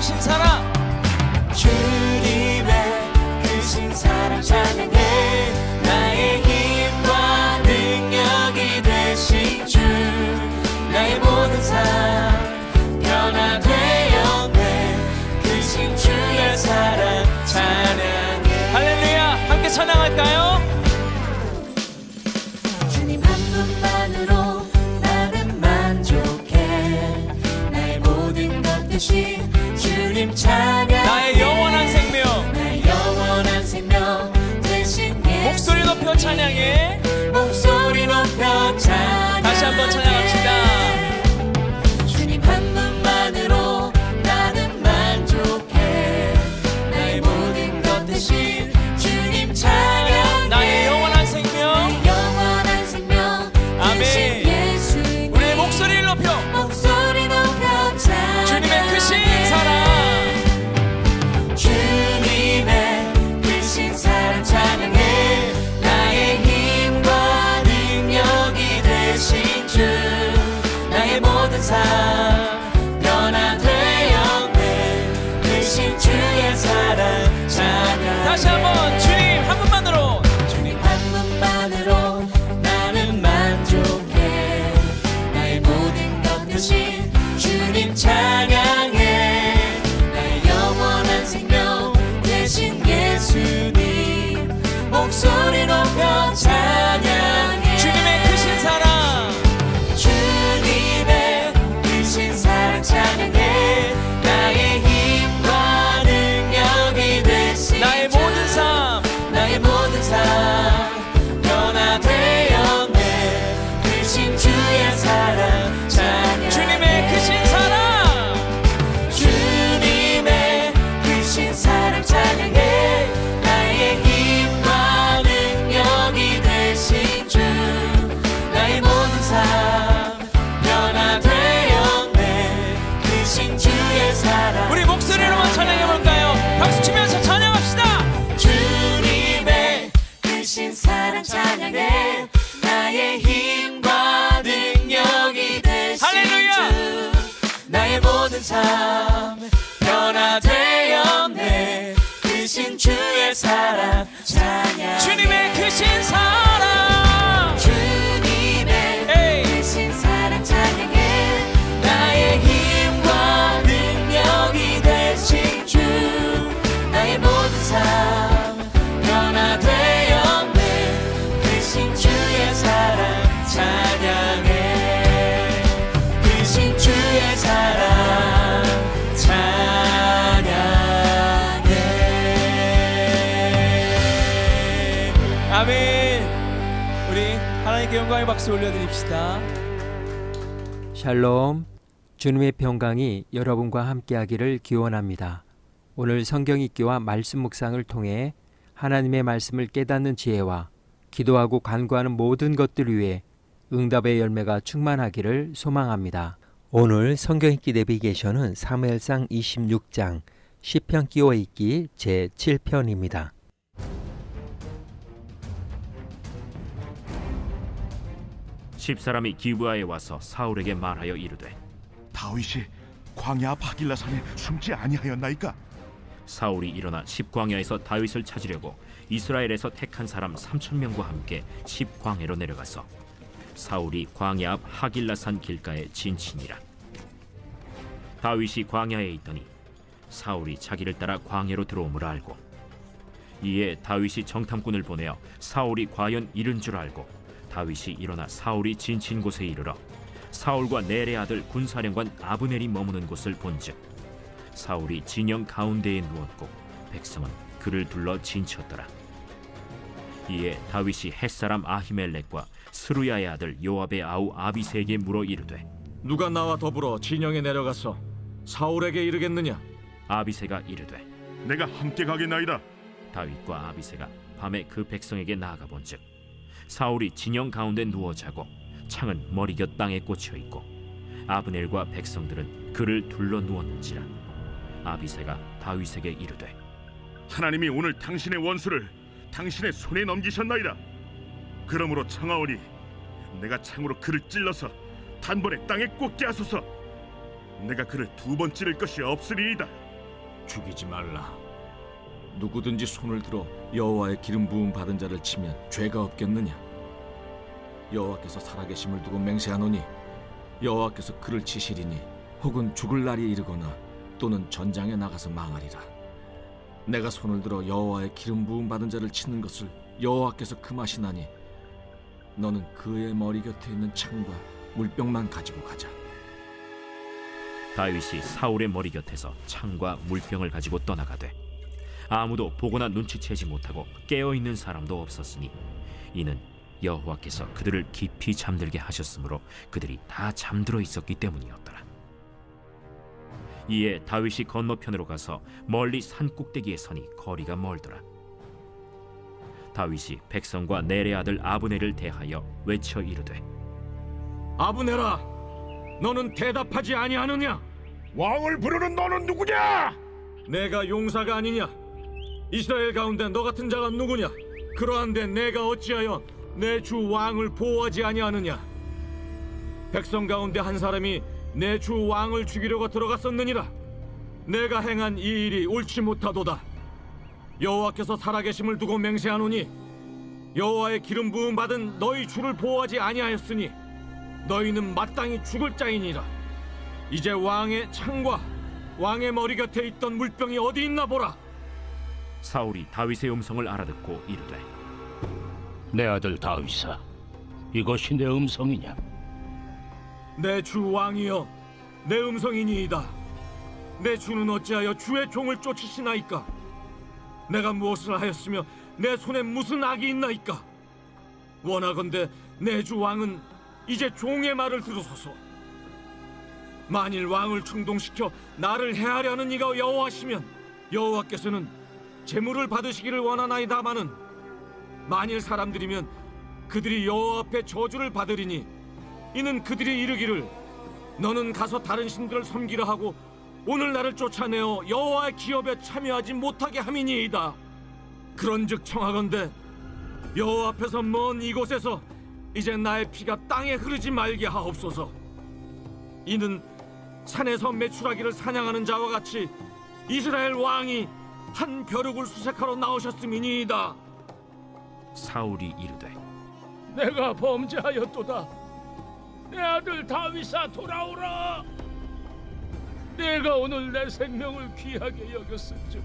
크신 사랑, 주님의 크신 사랑 찬양해. 나의 힘과 능력이 되신 주, 나의 모든 삶 변화되었네. 크신 주의 사랑 찬양해. 할렐루야. 함께 찬양할까요? 주님 한 분만으로 나는 만족해. 나의 모든 것 대신 주님 찬양. 나의 영원한 생명, 나의 영원한 생명 대신 예수. 목소리 높여 찬양해. 목소리 높여 찬양해. 다시 한번 찬양합시다. 주님 한 분만으로 나는 만족해. 나의 모든 것 대신 주님 찬양. 나의 영원한 생명, 나의 영원한 생명 대신 아멘. 예수. 우리의 목소리를 높여 목소리 높여 찬양해. 주님의 크신 사랑, 주님의 크신 사랑 찬양해. 나의 힘과 능력이 되신 주, 나의 모든 삶 변화되었네. 크신 주의 사랑 찬양해. 다시 한번 주님 한 분만으로, 주님 한 분만으로 나는 만족해. 나의 모든 것 대신 주님 찬양해. 나의 영원한 생명 대신 예수님. 목소리 높여 찬양해. 주님의 크신 사랑, 주님의 크신 사랑 찬양해. 나의 힘과 능력이 되신 나의 주, 모든 삶 나의 모든 삶 변화되었네. 크신 주의 사랑 찬양. 주님의 크신 사랑, 주님의 크신 사랑 찬양해. 나의 힘과 능력이 되신 주, 나의 모든 삶 변화되었네. 크신 주의 사랑. 우리 목소리로만 찬양해볼까요? 박수치면서 찬양합시다. 주님의 크신 사랑 찬양해. 나의 힘과 능력이 되신 할렐루야. 주, 나의 모든 삶 변화되었네. 크신 주의 사랑 찬양. 주님의 크신 사랑, 주님의 에이. 크신 사랑 찬양해. 나의 힘과 능력이 되신 주, 나의 모든 삶 변화되었네. 크신 주의 사랑 찬양해. 크신 주의 사랑 찬양해. 아멘. 우리 하나님께 영광의 박수 올려드립시다. 샬롬, 주님의 평강이 여러분과 함께하기를 기원합니다. 오늘 성경 읽기와 말씀 묵상을 통해 하나님의 말씀을 깨닫는 지혜와 기도하고 간구하는 모든 것들 위해 응답의 열매가 충만하기를 소망합니다. 오늘 성경 읽기 내비게이션은 사무엘상 26장 시편 끼워 읽기 제7편입니다. 십사람이 기브아에 와서 사울에게 말하여 이르되 다윗이 광야 앞 하길라산에 숨지 아니하였나이까? 사울이 일어나 십광야에서 다윗을 찾으려고 이스라엘에서 택한 사람 3,000명과 함께 십광야로 내려가서 사울이 광야 앞 하길라산 길가에 진치니라. 다윗이 광야에 있더니 사울이 자기를 따라 광야로 들어옴을 알고 이에 다윗이 정탐꾼을 보내어 사울이 과연 이른 줄 알고 다윗이 일어나 사울이 진친 곳에 이르러 사울과 넬의 아들 군사령관 아브넬이 머무는 곳을 본즉 사울이 진영 가운데에 누웠고 백성은 그를 둘러 진쳤더라. 이에 다윗이 햇사람 아히멜렉과 스루야의 아들 요압의 아우 아비새에게 물어 이르되 누가 나와 더불어 진영에 내려가서 사울에게 이르겠느냐? 아비새가 이르되 내가 함께 가겠나이다. 다윗과 아비새가 밤에 그 백성에게 나아가 본즉 사울이 진영 가운데 누워 자고 창은 머리곁 땅에 꽂혀 있고 아브넬과 백성들은 그를 둘러 누웠는지라. 아비새가 다윗에게 이르되 하나님이 오늘 당신의 원수를 당신의 손에 넘기셨나이다. 그러므로 청하오니 내가 창으로 그를 찔러서 단번에 땅에 꽂게 하소서. 내가 그를 두 번 찌를 것이 없으리이다. 죽이지 말라. 누구든지 손을 들어 여호와의 기름 부음 받은 자를 치면 죄가 없겠느냐? 여호와께서 살아계심을 두고 맹세하노니 여호와께서 그를 치시리니 혹은 죽을 날이 이르거나 또는 전장에 나가서 망하리라. 내가 손을 들어 여호와의 기름 부음 받은 자를 치는 것을 여호와께서 금하시나니 너는 그의 머리 곁에 있는 창과 물병만 가지고 가자. 다윗이 사울의 머리 곁에서 창과 물병을 가지고 떠나가되 아무도 보거나 눈치채지 못하고 깨어있는 사람도 없었으니 이는 여호와께서 그들을 깊이 잠들게 하셨으므로 그들이 다 잠들어 있었기 때문이었더라. 이에 다윗이 건너편으로 가서 멀리 산 꼭대기에 서니 거리가 멀더라. 다윗이 백성과 넬의 아들 아브넬을 대하여 외쳐 이르되 아브넬아, 너는 대답하지 아니하느냐? 왕을 부르는 너는 누구냐? 내가 용사가 아니냐? 이스라엘 가운데 너 같은 자가 누구냐? 그러한데 내가 어찌하여 내 주 왕을 보호하지 아니하느냐? 백성 가운데 한 사람이 내 주 왕을 죽이려고 들어갔었느니라. 내가 행한 이 일이 옳지 못하도다. 여호와께서 살아계심을 두고 맹세하노니 여호와의 기름 부음 받은 너희 주를 보호하지 아니하였으니 너희는 마땅히 죽을 자이니라. 이제 왕의 창과 왕의 머리 곁에 있던 물병이 어디 있나 보라. 사울이 다윗의 음성을 알아듣고 이르되 내 아들 다윗아, 이것이 내 음성이냐? 내 주 왕이여, 내 음성이니이다. 내 주는 어찌하여 주의 종을 쫓으시나이까? 내가 무엇을 하였으며 내 손에 무슨 악이 있나이까? 원하건대 내 주 왕은 이제 종의 말을 들으소서. 만일 왕을 충동시켜 나를 해하려는 이가 여호와시면 여호와께서는 재물을 받으시기를 원하나이다마는 만일 사람들이면 그들이 여호와 앞에 저주를 받으리니 이는 그들이 이르기를 너는 가서 다른 신들을 섬기려 하고 오늘 나를 쫓아내어 여호와의 기업에 참여하지 못하게 함이니이다. 그런즉 청하건대 여호와 앞에서 먼 이곳에서 이제 나의 피가 땅에 흐르지 말게 하옵소서. 이는 산에서 메추라기를 사냥하는 자와 같이 이스라엘 왕이 한 벼룩을 수색하러 나오셨음이니이다. 사울이 이르되 내가 범죄하였도다. 내 아들 다윗아, 돌아오라. 내가 오늘 내 생명을 귀하게 여겼은즉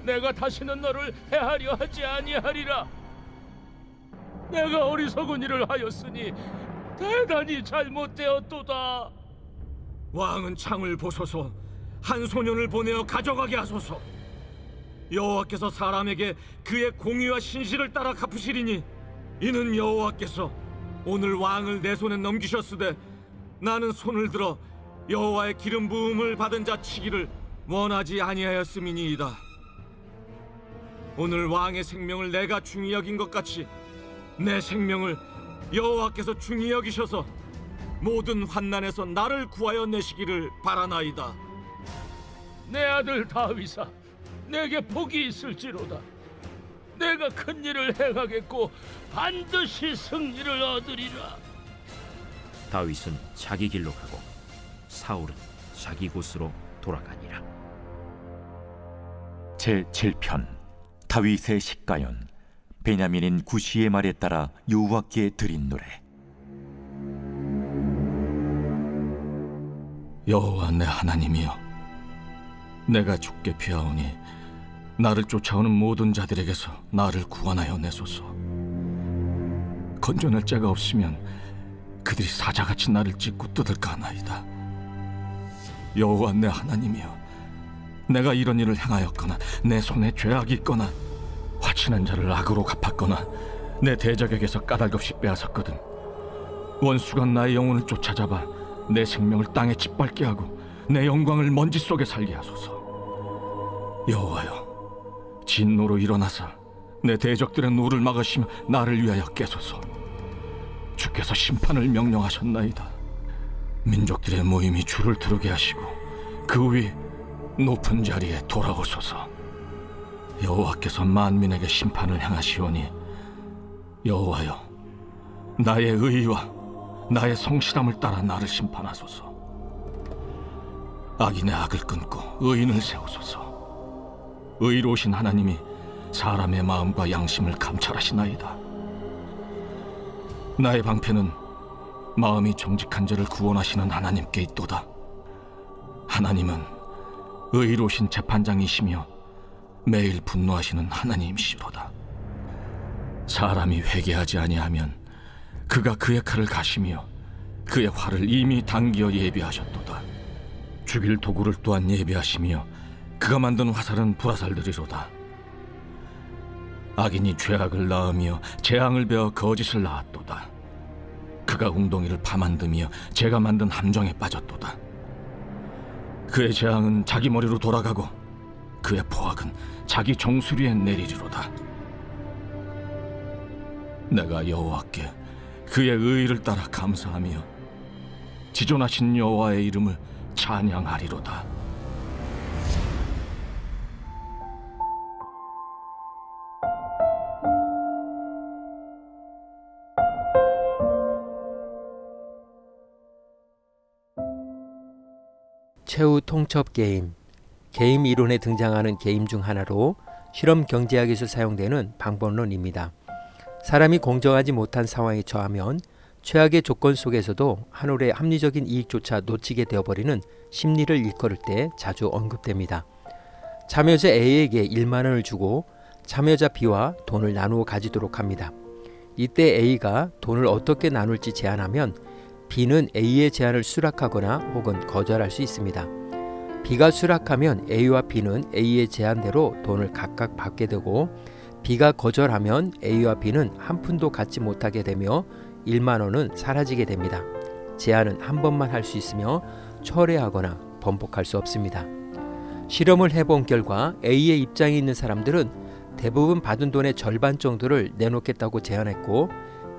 내가 다시는 너를 해하려 하지 아니하리라. 내가 어리석은 일을 하였으니 대단히 잘못되었도다. 왕은 창을 보소서. 한 소년을 보내어 가져가게 하소서. 여호와께서 사람에게 그의 공의와 신실을 따라 갚으시리니 이는 여호와께서 오늘 왕을 내 손에 넘기셨으되 나는 손을 들어 여호와의 기름 부음을 받은 자 치기를 원하지 아니하였음이니이다. 오늘 왕의 생명을 내가 중히 여긴 것 같이 내 생명을 여호와께서 중히 여기셔서 모든 환난에서 나를 구하여 내시기를 바라나이다. 내 아들 다윗아, 내게 복이 있을지로다. 내가 큰 일을 행하겠고 반드시 승리를 얻으리라. 다윗은 자기 길로 가고 사울은 자기 곳으로 돌아가니라. 제7편 다윗의 식가연. 베냐민인 구시의 말에 따라 여호와께 드린 노래. 여호와 내 하나님이여, 내가 죽게 피하오니 나를 쫓아오는 모든 자들에게서 나를 구원하여 내소서. 건져낼 자가 없으면 그들이 사자같이 나를 찢고 뜯을까 하나이다. 여호와 내 하나님이여, 내가 이런 일을 행하였거나 내 손에 죄악이 있거나 화친한 자를 악으로 갚았거나 내 대적에게서 까닭없이 빼앗았거든 원수가 나의 영혼을 쫓아잡아 내 생명을 땅에 짓밟게 하고 내 영광을 먼지 속에 살게 하소서. 여호와여, 진노로 일어나사 내 대적들의 노를 막으시며 나를 위하여 깨소서. 주께서 심판을 명령하셨나이다. 민족들의 모임이 주를 두르게 하시고 그 위 높은 자리에 돌아오소서. 여호와께서 만민에게 심판을 행하시오니 여호와여, 나의 의와 나의 성실함을 따라 나를 심판하소서. 악인의 악을 끊고 의인을 세우소서. 의로우신 하나님이 사람의 마음과 양심을 감찰하시나이다. 나의 방패는 마음이 정직한 자를 구원하시는 하나님께 있도다. 하나님은 의로우신 재판장이시며 매일 분노하시는 하나님이시로다. 사람이 회개하지 아니하면 그가 그의 칼을 가시며 그의 활을 이미 당기어 예비하셨도다. 죽일 도구를 또한 예비하시며 그가 만든 화살은 불화살들이로다. 악인이 죄악을 낳으며 재앙을 베어 거짓을 낳았도다. 그가 웅덩이를 파만드며 제가 만든 함정에 빠졌도다. 그의 재앙은 자기 머리로 돌아가고 그의 포악은 자기 정수리에 내리리로다. 내가 여호와께 그의 의의를 따라 감사하며 지존하신 여호와의 이름을 찬양하리로다. 최후 통첩 게임. 게임 이론에 등장하는 게임 중 하나로 실험 경제학에서 사용되는 방법론입니다. 사람이 공정하지 못한 상황에 처하면 최악의 조건 속에서도 한 올의 합리적인 이익조차 놓치게 되어버리는 심리를 일컬을 때 자주 언급됩니다. 참여자 A에게 1만 원을 주고 참여자 B와 돈을 나누어 가지도록 합니다. 이때 A가 돈을 어떻게 나눌지 제안하면 B는 A의 제안을 수락하거나 혹은 거절할 수 있습니다. B가 수락하면 A와 B는 A의 제안대로 돈을 각각 받게 되고 B가 거절하면 A와 B는 한 푼도 갖지 못하게 되며 1만 원은 사라지게 됩니다. 제안은 한 번만 할 수 있으며 철회하거나 번복할 수 없습니다. 실험을 해본 결과 A의 입장에 있는 사람들은 대부분 받은 돈의 절반 정도를 내놓겠다고 제안했고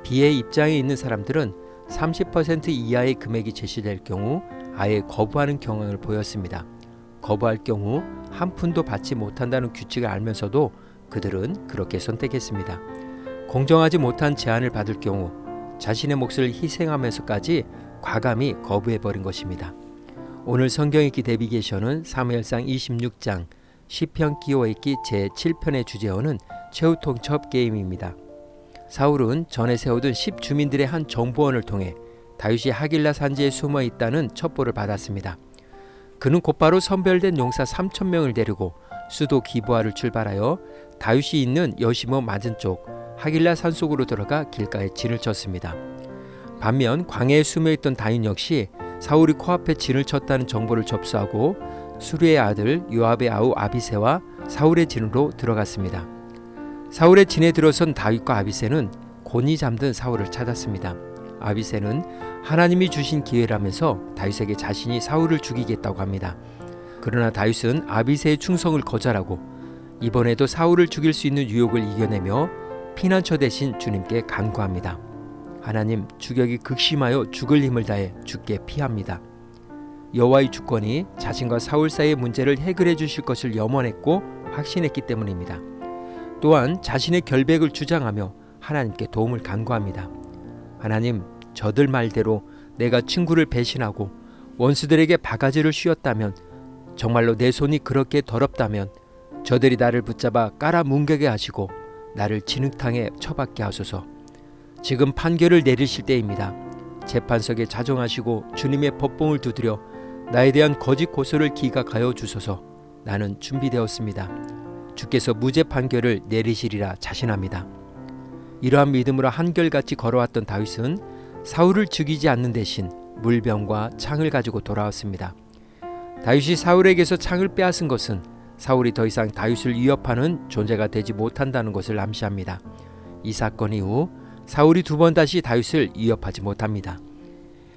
B의 입장에 있는 사람들은 30% 이하의 금액이 제시될 경우 아예 거부하는 경향을 보였습니다. 거부할 경우 한 푼도 받지 못한다는 규칙을 알면서도 그들은 그렇게 선택했습니다. 공정하지 못한 제안을 받을 경우 자신의 몫을 희생하면서까지 과감히 거부해버린 것입니다. 오늘 성경 읽기 내비게이션은 사무엘상 26장 시편 기호 읽기 제7편의 주제어는 최후 통첩 게임입니다. 사울은 전에 세우던 10 주민들의 한 정보원을 통해 다윗이 하길라 산지에 숨어 있다는 첩보를 받았습니다. 그는 곧바로 선별된 용사 3,000명을 데리고 수도 기브아를 출발하여 다윗이 있는 여시모 맞은쪽 하길라 산속으로 들어가 길가에 진을 쳤습니다. 반면 광야에 숨어있던 다윗 역시 사울이 코앞에 진을 쳤다는 정보를 접수하고 수르의 아들 요압의 아우 아비새와 사울의 진으로 들어갔습니다. 사울의 진에 들어선 다윗과 아비새는 곤히 잠든 사울을 찾았습니다. 아비새는 하나님이 주신 기회라면서 다윗에게 자신이 사울을 죽이겠다고 합니다. 그러나 다윗은 아비새의 충성을 거절하고 이번에도 사울을 죽일 수 있는 유혹을 이겨내며 피난처 대신 주님께 간구합니다. 하나님, 주격이 극심하여 죽을 힘을 다해 주께 피합니다. 여호와의 주권이 자신과 사울 사이의 문제를 해결해 주실 것을 염원했고 확신했기 때문입니다. 또한 자신의 결백을 주장하며 하나님께 도움을 간구합니다. 하나님, 저들 말대로 내가 친구를 배신하고 원수들에게 바가지를 씌웠다면, 정말로 내 손이 그렇게 더럽다면 저들이 나를 붙잡아 깔아뭉개게 하시고 나를 진흙탕에 처박게 하소서. 지금 판결을 내리실 때입니다. 재판석에 자정하시고 주님의 법봉을 두드려 나에 대한 거짓 고소를 기각하여 주소서. 나는 준비되었습니다. 주께서 무죄 판결을 내리시리라 자신합니다. 이러한 믿음으로 한결같이 걸어왔던 다윗은 사울을 죽이지 않는 대신 물병과 창을 가지고 돌아왔습니다. 다윗이 사울에게서 창을 빼앗은 것은 사울이 더 이상 다윗을 위협하는 존재가 되지 못한다는 것을 암시합니다. 이 사건 이후 사울이 두 번 다시 다윗을 위협하지 못합니다.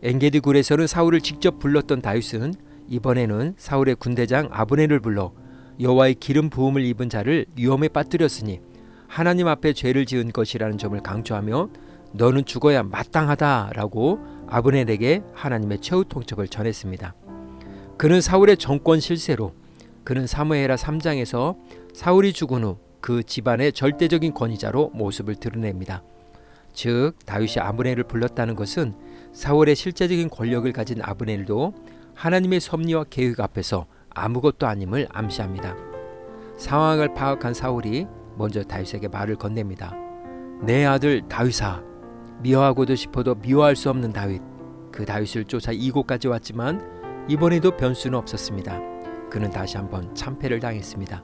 엔게디 굴에서는 사울을 직접 불렀던 다윗은 이번에는 사울의 군대장 아브넬을 불러 여호와의 기름 부음을 입은 자를 위험에 빠뜨렸으니 하나님 앞에 죄를 지은 것이라는 점을 강조하며 너는 죽어야 마땅하다라고 아브넬에게 하나님의 최후 통첩을 전했습니다. 그는 사울의 정권 실세로 그는 사무엘하 3장에서 사울이 죽은 후 그 집안의 절대적인 권위자로 모습을 드러냅니다. 즉 다윗이 아브넬을 불렀다는 것은 사울의 실제적인 권력을 가진 아브넬도 하나님의 섭리와 계획 앞에서 아무것도 아님을 암시합니다. 상황을 파악한 사울이 먼저 다윗에게 말을 건넵니다. 내 아들 다윗아, 미워하고도 싶어도 미워할 수 없는 다윗. 그 다윗을 쫓아 이곳까지 왔지만 이번에도 변수는 없었습니다. 그는 다시 한번 참패를 당했습니다.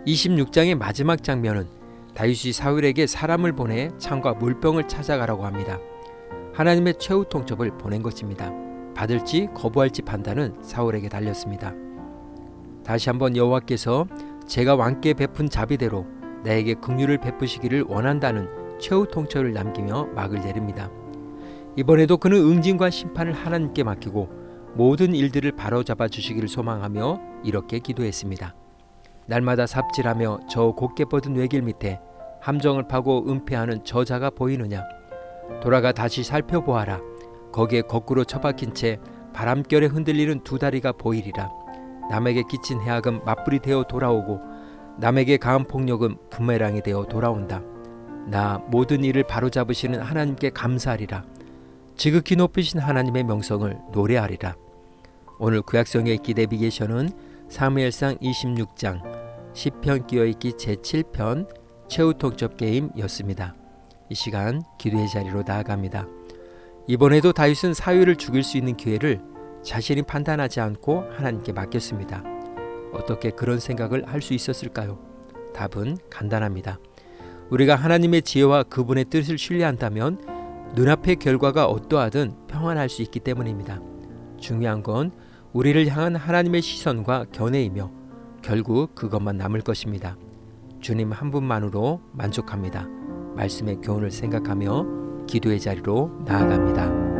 26장의 마지막 장면은 다윗이 사울에게 사람을 보내 창과 물병을 찾아가라고 합니다. 하나님의 최후 통첩을 보낸 것입니다. 받을지 거부할지 판단은 사울에게 달렸습니다. 다시 한번 여호와께서 제가 왕께 베푼 자비대로 나에게 긍휼을 베푸시기를 원한다는 최후 통첩을 남기며 막을 내립니다. 이번에도 그는 응징과 심판을 하나님께 맡기고 모든 일들을 바로잡아 주시기를 소망하며 이렇게 기도했습니다. 날마다 삽질하며 저 곧게 뻗은 외길 밑에 함정을 파고 은폐하는 저자가 보이느냐? 돌아가 다시 살펴보아라. 거기에 거꾸로 처박힌 채 바람결에 흔들리는 두 다리가 보이리라. 남에게 끼친 해악은 맞불이 되어 돌아오고 남에게 가한 폭력은 부메랑이 되어 돌아온다. 나 모든 일을 바로잡으시는 하나님께 감사하리라. 지극히 높으신 하나님의 명성을 노래하리라. 오늘 구약성의 읽기 내비게이션은 사무엘상 26장, 시편 끼어있기 제7편 최후 통첩 게임이었습니다. 이 시간 기도의 자리로 나아갑니다. 이번에도 다윗은 사울을 죽일 수 있는 기회를 자신이 판단하지 않고 하나님께 맡겼습니다. 어떻게 그런 생각을 할 수 있었을까요? 답은 간단합니다. 우리가 하나님의 지혜와 그분의 뜻을 신뢰한다면 눈앞의 결과가 어떠하든 평안할 수 있기 때문입니다. 중요한 건 우리를 향한 하나님의 시선과 견해이며 결국 그것만 남을 것입니다. 주님 한 분만으로 만족합니다. 말씀의 교훈을 생각하며 기도의 자리로 나아갑니다.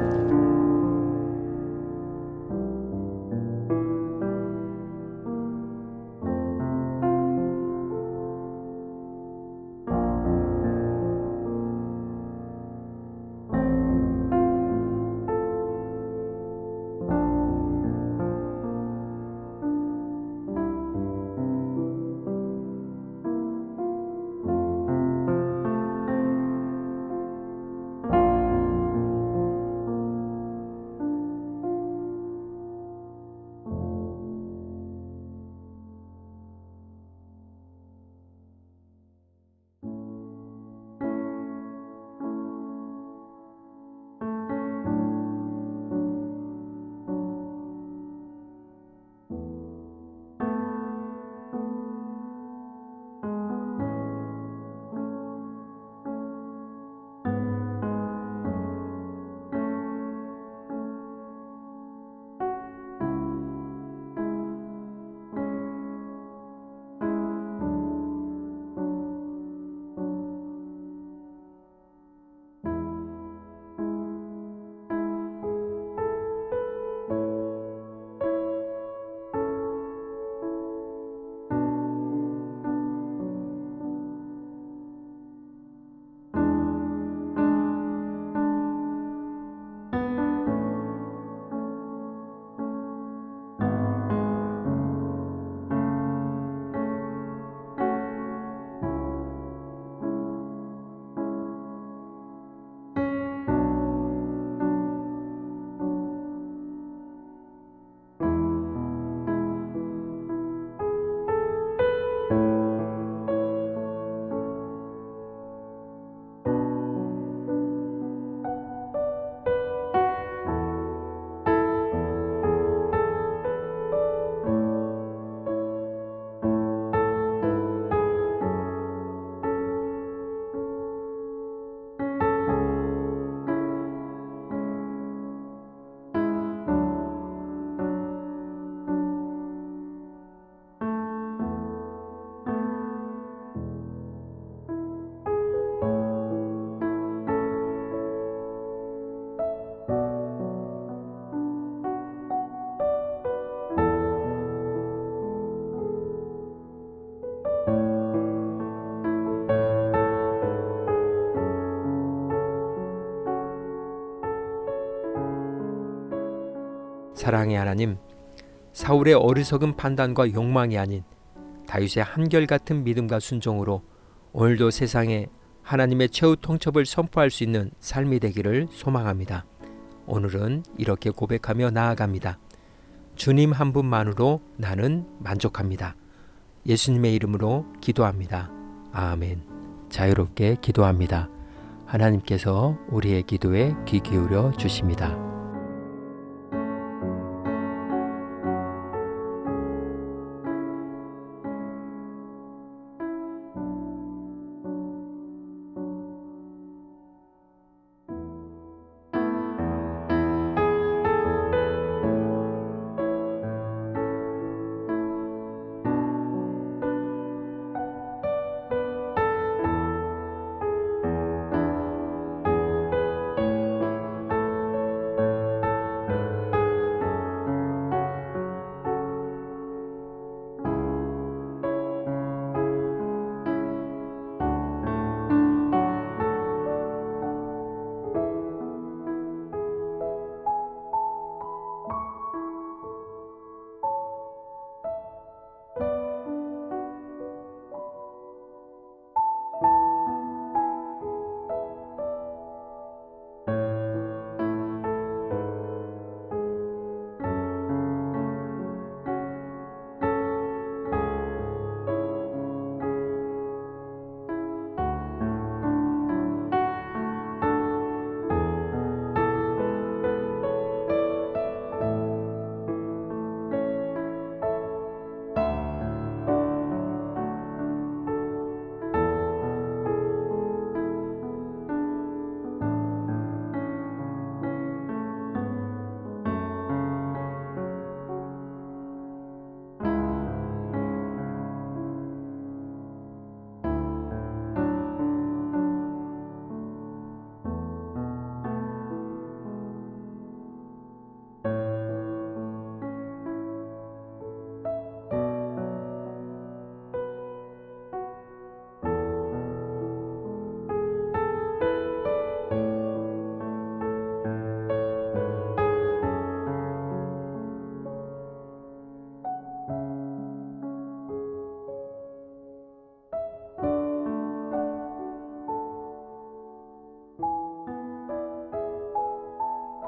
사랑의 하나님, 사울의 어리석은 판단과 욕망이 아닌 다윗의 한결같은 믿음과 순종으로 오늘도 세상에 하나님의 최후 통첩을 선포할 수 있는 삶이 되기를 소망합니다. 오늘은 이렇게 고백하며 나아갑니다. 주님 한 분만으로 나는 만족합니다. 예수님의 이름으로 기도합니다. 아멘. 자유롭게 기도합니다. 하나님께서 우리의 기도에 귀 기울여 주십니다.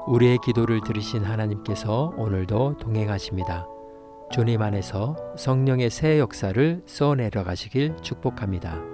우리의 기도를 들으신 하나님께서 오늘도 동행하십니다. 주님 안에서 성령의 새 역사를 쏘내려 가시길 축복합니다.